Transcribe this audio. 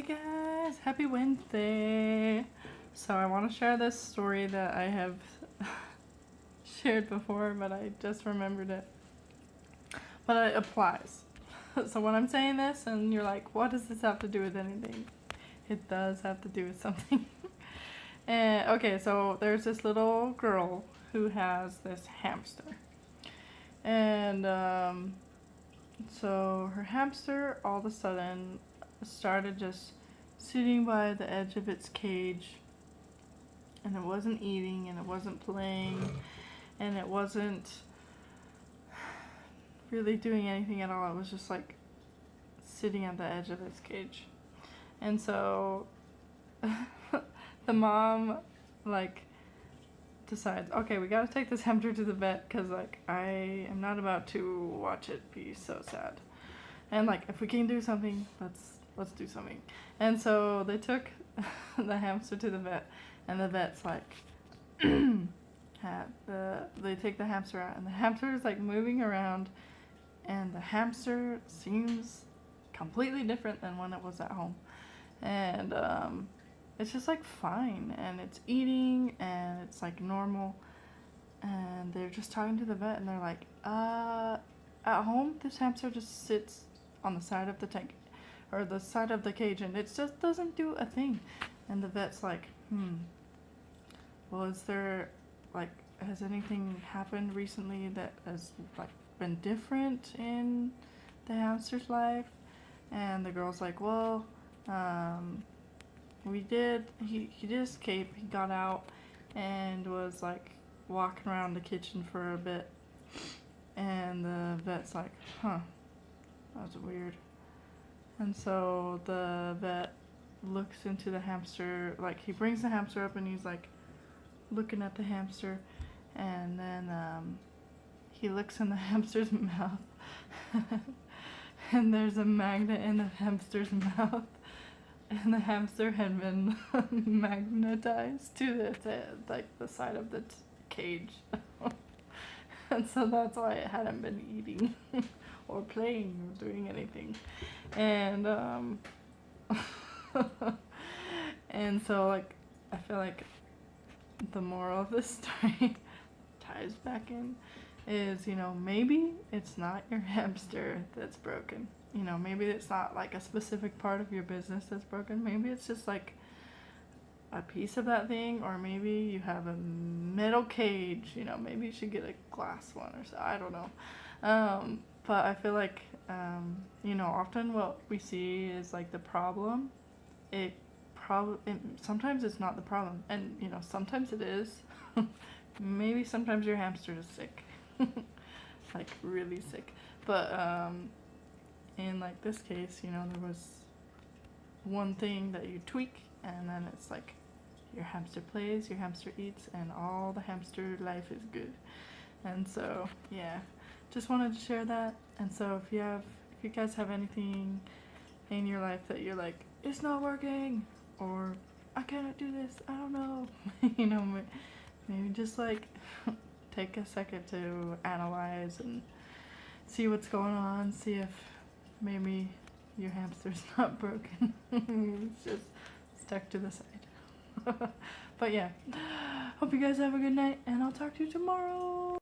guys, happy Wednesday. So I want to share this story that I have shared before, but I just remembered it. But it applies. So when I'm saying this and you're like, what does this have to do with anything? It does have to do with something. And okay, so there's this little girl who has this hamster. And so her hamster all of a sudden started just sitting by the edge of its cage, and it wasn't eating, and it wasn't playing, and it wasn't really doing anything at all. It was just like sitting at the edge of its cage. And so the mom like decides, okay, we gotta take this hamster to the vet because like I am not about to watch it be so sad, and like if we can do something, let's do something. And so they took the hamster to the vet, and the vet's like they take the hamster out, and the hamster is like moving around, and the hamster seems completely different than when it was at home. And it's just like fine, and it's eating, and it's like normal. And they're just talking to the vet, and they're like, at home this hamster just sits on the side of the tank or the side of the cage, and it just doesn't do a thing. And the vet's like, well, is there like, has anything happened recently that has like been different in the hamster's life? And the girl's like, well, he did escape. He got out and was like walking around the kitchen for a bit. And the vet's like, that's weird. And so the vet looks into the hamster, like he brings the hamster up and he's like looking at the hamster, and then he looks in the hamster's mouth and there's a magnet in the hamster's mouth, and the hamster had been magnetized to the side of the cage. And so that's why it hadn't been eating or playing or doing anything. And and so like I feel like the moral of this story ties back in is, maybe it's not your hamster that's broken. Maybe it's not like a specific part of your business that's broken. Maybe it's just like a piece of that thing, or maybe you have a metal cage. Maybe you should get a glass one or so. I don't know. But I feel like, often what we see is like the problem. Sometimes it's not the problem, and sometimes it is. Maybe sometimes your hamster is sick, like really sick. But in like this case, there was one thing that you tweak, and then it's like your hamster plays, your hamster eats, and all the hamster life is good. And so yeah, just wanted to share that. And so if you guys have anything in your life that you're like, it's not working, or I cannot do this, I don't know, maybe just like take a second to analyze and see what's going on, see if maybe your hamster's not broken. It's just stuck to the side. But yeah, hope you guys have a good night, and I'll talk to you tomorrow.